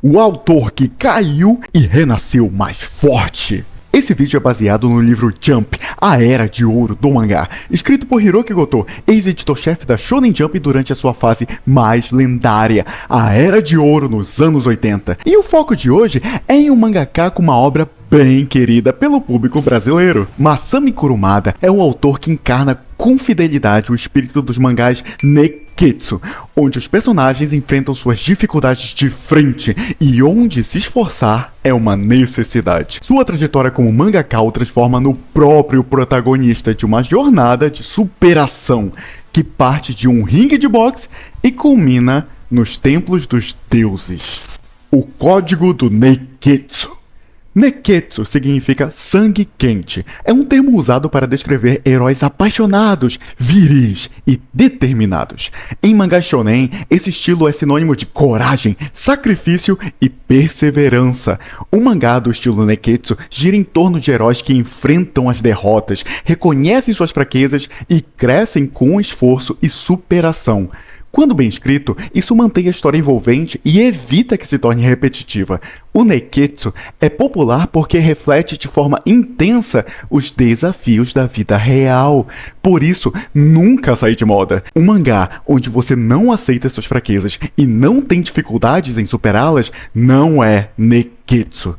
O autor que caiu e renasceu mais forte. Esse vídeo é baseado no livro Jump, a Era de Ouro do mangá, escrito por Hiroki Goto, ex-editor-chefe da Shonen Jump durante a sua fase mais lendária, a Era de Ouro nos anos 80. E o foco de hoje é em um mangaka com uma obra bem querida pelo público brasileiro. Masami Kurumada é o autor que encarna com fidelidade o espírito dos mangás Nekketsu, onde os personagens enfrentam suas dificuldades de frente e onde se esforçar é uma necessidade. Sua trajetória como mangaka o transforma no próprio protagonista de uma jornada de superação que parte de um ringue de boxe e culmina nos templos dos deuses. O código do Nekketsu. Nekketsu significa sangue quente. É um termo usado para descrever heróis apaixonados, viris e determinados. Em mangá shonen, esse estilo é sinônimo de coragem, sacrifício e perseverança. O mangá do estilo Nekketsu gira em torno de heróis que enfrentam as derrotas, reconhecem suas fraquezas e crescem com esforço e superação. Quando bem escrito, isso mantém a história envolvente e evita que se torne repetitiva. O Nekketsu é popular porque reflete de forma intensa os desafios da vida real. Por isso, nunca sai de moda. Um mangá onde você não aceita suas fraquezas e não tem dificuldades em superá-las não é Nekketsu.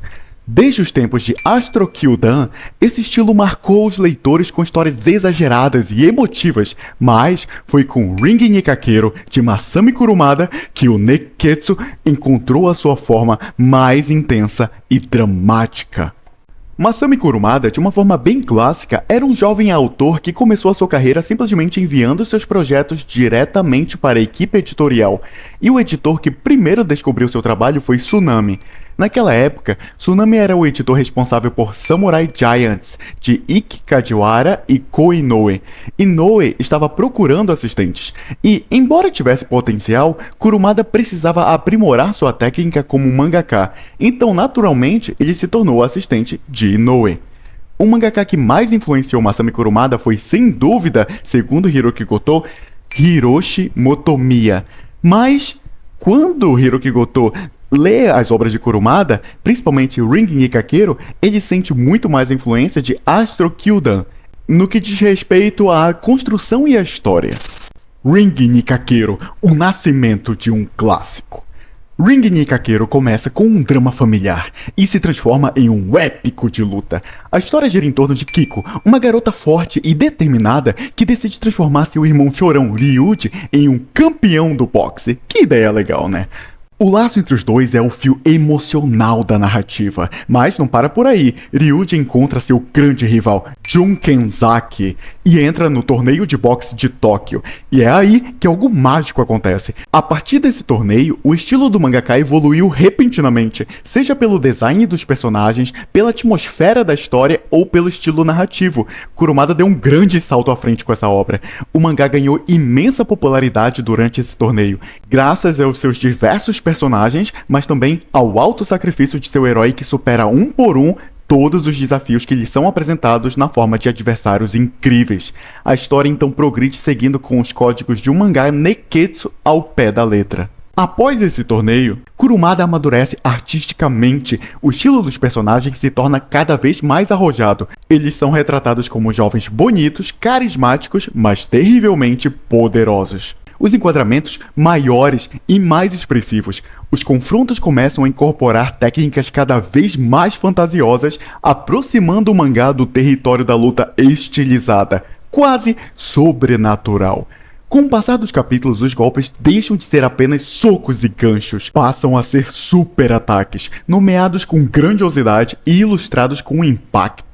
Desde os tempos de Astro Kyudan, esse estilo marcou os leitores com histórias exageradas e emotivas, mas foi com Ring Nikakero de Masami Kurumada que o Nekketsu encontrou a sua forma mais intensa e dramática. Masami Kurumada, de uma forma bem clássica, era um jovem autor que começou a sua carreira simplesmente enviando seus projetos diretamente para a equipe editorial, e o editor que primeiro descobriu seu trabalho foi Tsunami. Naquela época, Tsunami era o editor responsável por Samurai Giants, de Ikki Kajiwara e Ko Inoue. Inoue estava procurando assistentes, e, embora tivesse potencial, Kurumada precisava aprimorar sua técnica como mangaka, então naturalmente ele se tornou assistente de Inoue. O mangaka que mais influenciou Masami Kurumada foi, sem dúvida, segundo Hiroki Goto, Hiroshi Motomiya. Mas, quando Hiroki Goto lê as obras de Kurumada, principalmente Ring Nikakero, ele sente muito mais a influência de Astro Kyudan, no que diz respeito à construção e à história. Ring Nikakero, o nascimento de um clássico. Ring Nikakero começa com um drama familiar e se transforma em um épico de luta. A história gira em torno de Kiko, uma garota forte e determinada que decide transformar seu irmão chorão Ryuji em um campeão do boxe. Que ideia legal, né? O laço entre os dois é o fio emocional da narrativa, mas não para por aí. Ryuji encontra seu grande rival, Jun Kenzaki, e entra no torneio de boxe de Tóquio. E é aí que algo mágico acontece. A partir desse torneio, o estilo do mangaka evoluiu repentinamente, seja pelo design dos personagens, pela atmosfera da história ou pelo estilo narrativo. Kurumada deu um grande salto à frente com essa obra. O mangá ganhou imensa popularidade durante esse torneio, graças aos seus diversos personagens, mas também ao alto sacrifício de seu herói que supera um por um todos os desafios que lhe são apresentados na forma de adversários incríveis. A história então progride seguindo com os códigos de um mangá Nekketsu ao pé da letra. Após esse torneio, Kurumada amadurece artisticamente. O estilo dos personagens se torna cada vez mais arrojado. Eles são retratados como jovens bonitos, carismáticos, mas terrivelmente poderosos. Os enquadramentos maiores e mais expressivos. Os confrontos começam a incorporar técnicas cada vez mais fantasiosas, aproximando o mangá do território da luta estilizada, quase sobrenatural. Com o passar dos capítulos, os golpes deixam de ser apenas socos e ganchos, passam a ser super ataques, nomeados com grandiosidade e ilustrados com impacto.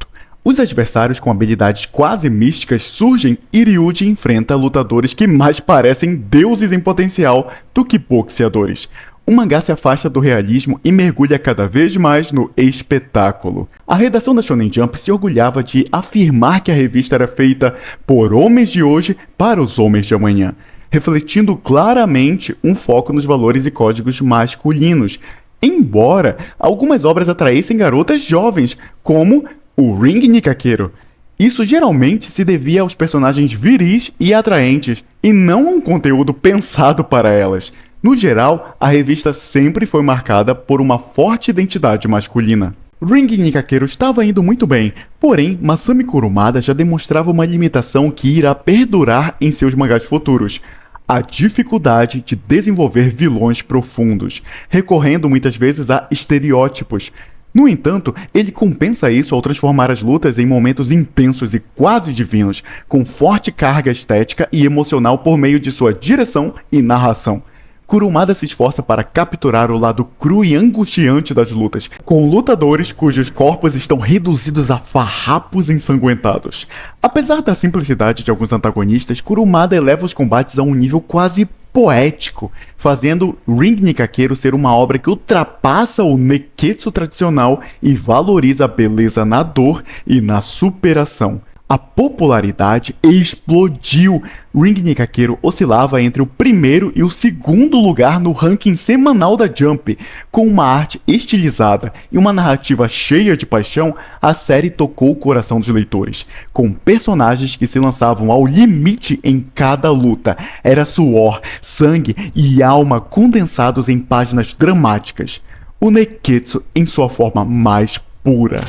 Os adversários com habilidades quase místicas surgem e Ryuji enfrenta lutadores que mais parecem deuses em potencial do que boxeadores. O mangá se afasta do realismo e mergulha cada vez mais no espetáculo. A redação da Shonen Jump se orgulhava de afirmar que a revista era feita por homens de hoje para os homens de amanhã, refletindo claramente um foco nos valores e códigos masculinos, embora algumas obras atraíssem garotas jovens, como o Ring Nikakero. Isso geralmente se devia aos personagens viris e atraentes, e não a um conteúdo pensado para elas. No geral, a revista sempre foi marcada por uma forte identidade masculina. Ring Nikakero estava indo muito bem, porém Masami Kurumada já demonstrava uma limitação que irá perdurar em seus mangás futuros: a dificuldade de desenvolver vilões profundos, recorrendo muitas vezes a estereótipos. No entanto, ele compensa isso ao transformar as lutas em momentos intensos e quase divinos, com forte carga estética e emocional por meio de sua direção e narração. Kurumada se esforça para capturar o lado cru e angustiante das lutas, com lutadores cujos corpos estão reduzidos a farrapos ensanguentados. Apesar da simplicidade de alguns antagonistas, Kurumada eleva os combates a um nível quase poético, fazendo Ring Nikakero ser uma obra que ultrapassa o neketsu tradicional e valoriza a beleza na dor e na superação. A popularidade explodiu. Ring Nikakero oscilava entre o primeiro e o segundo lugar no ranking semanal da Jump. Com uma arte estilizada e uma narrativa cheia de paixão, a série tocou o coração dos leitores, com personagens que se lançavam ao limite em cada luta. Era suor, sangue e alma condensados em páginas dramáticas. O neketsu em sua forma mais pura.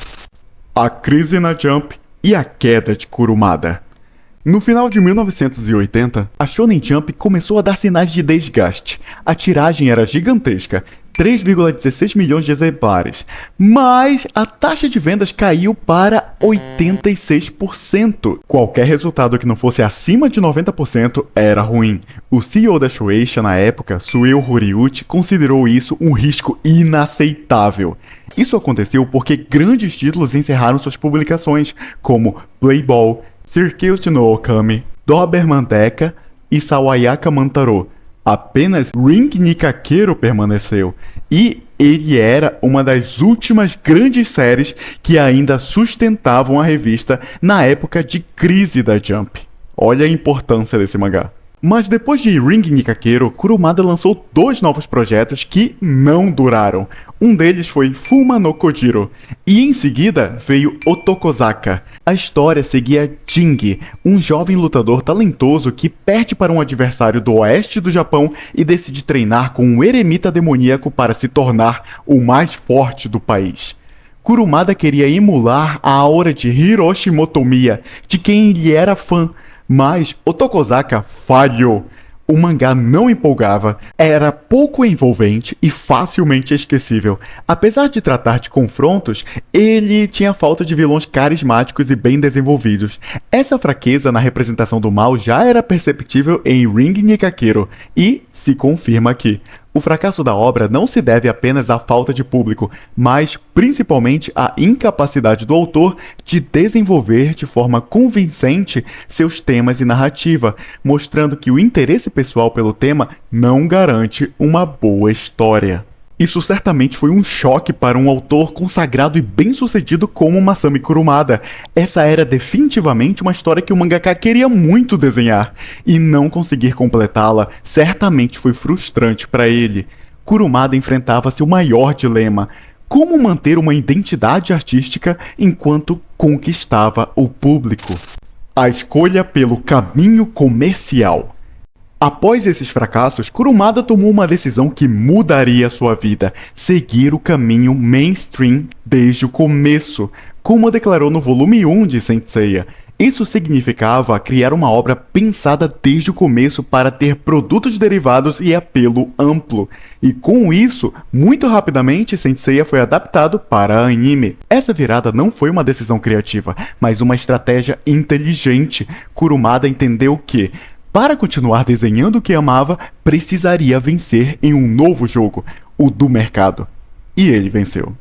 A crise na Jump e a queda de Kurumada. No final de 1980, a Shonen Jump começou a dar sinais de desgaste. A tiragem era gigantesca, 3,16 milhões de exemplares, mas a taxa de vendas caiu para 86%. Qualquer resultado que não fosse acima de 90% era ruim. O CEO da Shueisha na época, Sueo Horiuchi, considerou isso um risco inaceitável. Isso aconteceu porque grandes títulos encerraram suas publicações, como Playball, Circuit no Okami, Doberman Deka e Sawayaka Mantaro. Apenas Ring Nikakero permaneceu, e ele era uma das últimas grandes séries que ainda sustentavam a revista na época de crise da Jump. Olha a importância desse mangá. Mas depois de Ring Nikakero, Kurumada lançou 2 novos projetos que não duraram. Um deles foi Fuma no Kojiro, e em seguida veio Otokozaka. A história seguia Jing, um jovem lutador talentoso que perde para um adversário do oeste do Japão e decide treinar com um eremita demoníaco para se tornar o mais forte do país. Kurumada queria emular a aura de Hiroshi Motomiya, de quem ele era fã, mas Otokozaka falhou. O mangá não empolgava, era pouco envolvente e facilmente esquecível. Apesar de tratar de confrontos, ele tinha falta de vilões carismáticos e bem desenvolvidos. Essa fraqueza na representação do mal já era perceptível em Ring Nikakero e se confirma aqui. O fracasso da obra não se deve apenas à falta de público, mas principalmente à incapacidade do autor de desenvolver de forma convincente seus temas e narrativa, mostrando que o interesse pessoal pelo tema não garante uma boa história. Isso certamente foi um choque para um autor consagrado e bem-sucedido como Masami Kurumada. Essa era definitivamente uma história que o mangaka queria muito desenhar, e não conseguir completá-la certamente foi frustrante para ele. Kurumada enfrentava seu maior dilema: como manter uma identidade artística enquanto conquistava o público. A escolha pelo caminho comercial. Após esses fracassos, Kurumada tomou uma decisão que mudaria sua vida: seguir o caminho mainstream desde o começo, como declarou no volume 1 de Saint Seiya. Isso significava criar uma obra pensada desde o começo para ter produtos derivados e apelo amplo. E com isso, muito rapidamente, Saint Seiya foi adaptado para anime. Essa virada não foi uma decisão criativa, mas uma estratégia inteligente. Kurumada entendeu que, para continuar desenhando o que amava, precisaria vencer em um novo jogo, o do mercado. E ele venceu.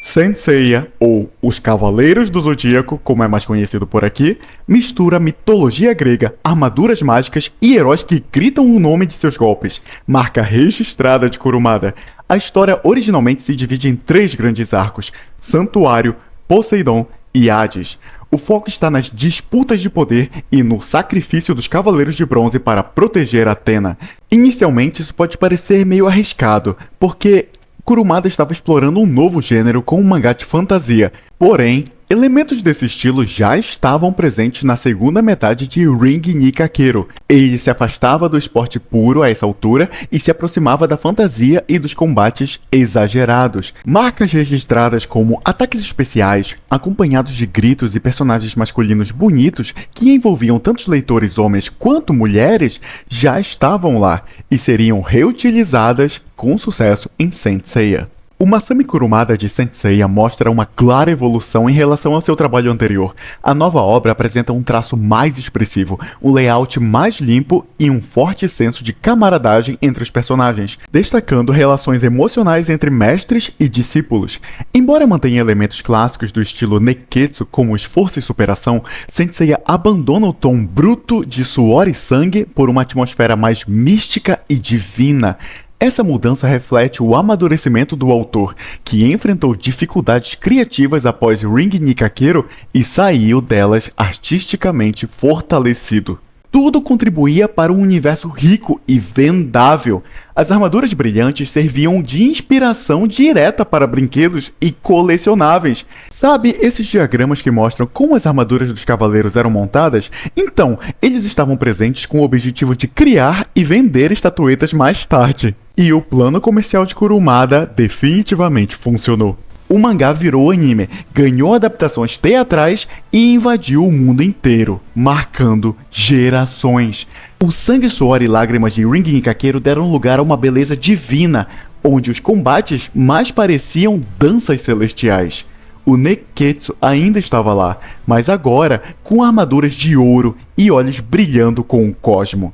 Saint Seiya, ou Os Cavaleiros do Zodíaco, como é mais conhecido por aqui, mistura mitologia grega, armaduras mágicas e heróis que gritam o nome de seus golpes. Marca registrada de Kurumada. A história originalmente se divide em 3 grandes arcos: Santuário, Poseidon e Hades. O foco está nas disputas de poder e no sacrifício dos Cavaleiros de Bronze para proteger Athena. Inicialmente isso pode parecer meio arriscado, porque Kurumada estava explorando um novo gênero com um mangá de fantasia. Porém, Elementos desse estilo já estavam presentes na segunda metade de Ring ni Kakeru. Ele se afastava do esporte puro a essa altura e se aproximava da fantasia e dos combates exagerados. Marcas registradas como ataques especiais, acompanhados de gritos e personagens masculinos bonitos que envolviam tantos leitores homens quanto mulheres, já estavam lá e seriam reutilizadas com sucesso em Saint Seiya. O Masami Kurumada de Saint Seiya mostra uma clara evolução em relação ao seu trabalho anterior. A nova obra apresenta um traço mais expressivo, um layout mais limpo e um forte senso de camaradagem entre os personagens, destacando relações emocionais entre mestres e discípulos. Embora mantenha elementos clássicos do estilo Nekketsu como esforço e superação, Saint Seiya abandona o tom bruto de suor e sangue por uma atmosfera mais mística e divina. Essa mudança reflete o amadurecimento do autor, que enfrentou dificuldades criativas após Ring ni Kakeru e saiu delas artisticamente fortalecido. Tudo contribuía para um universo rico e vendável. As armaduras brilhantes serviam de inspiração direta para brinquedos e colecionáveis. Sabe esses diagramas que mostram como as armaduras dos cavaleiros eram montadas? Então, eles estavam presentes com o objetivo de criar e vender estatuetas mais tarde. E o plano comercial de Kurumada definitivamente funcionou. O mangá virou anime, ganhou adaptações teatrais e invadiu o mundo inteiro, marcando gerações. O sangue, suor e lágrimas de Ring ni Kakeru deram lugar a uma beleza divina, onde os combates mais pareciam danças celestiais. O Nekketsu ainda estava lá, mas agora com armaduras de ouro e olhos brilhando com o cosmo.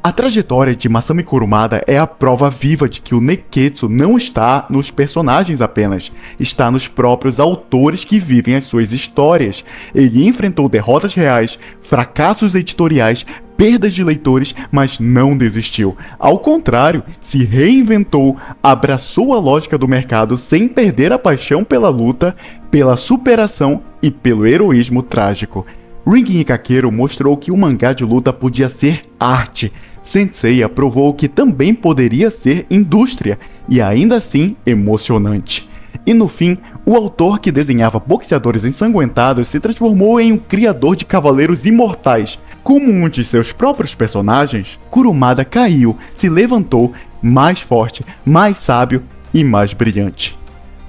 A trajetória de Masami Kurumada é a prova viva de que o Nekketsu não está nos personagens apenas, está nos próprios autores que vivem as suas histórias. Ele enfrentou derrotas reais, fracassos editoriais, perdas de leitores, mas não desistiu. Ao contrário, se reinventou, abraçou a lógica do mercado sem perder a paixão pela luta, pela superação e pelo heroísmo trágico. Ring ni Kakeru mostrou que o mangá de luta podia ser arte. Saint Seiya provou que também poderia ser indústria, e ainda assim emocionante. E no fim, o autor que desenhava boxeadores ensanguentados se transformou em um criador de cavaleiros imortais. Como um de seus próprios personagens, Kurumada caiu, se levantou, mais forte, mais sábio e mais brilhante.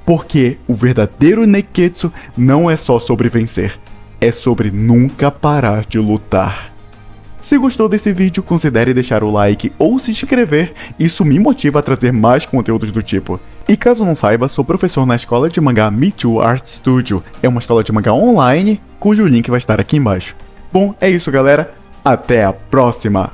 Porque o verdadeiro Nekketsu não é só sobre vencer, é sobre nunca parar de lutar. Se gostou desse vídeo, considere deixar o like ou se inscrever, isso me motiva a trazer mais conteúdos do tipo. E caso não saiba, sou professor na escola de mangá Me Too Art Studio, é uma escola de mangá online, cujo link vai estar aqui embaixo. Bom, é isso galera, até a próxima!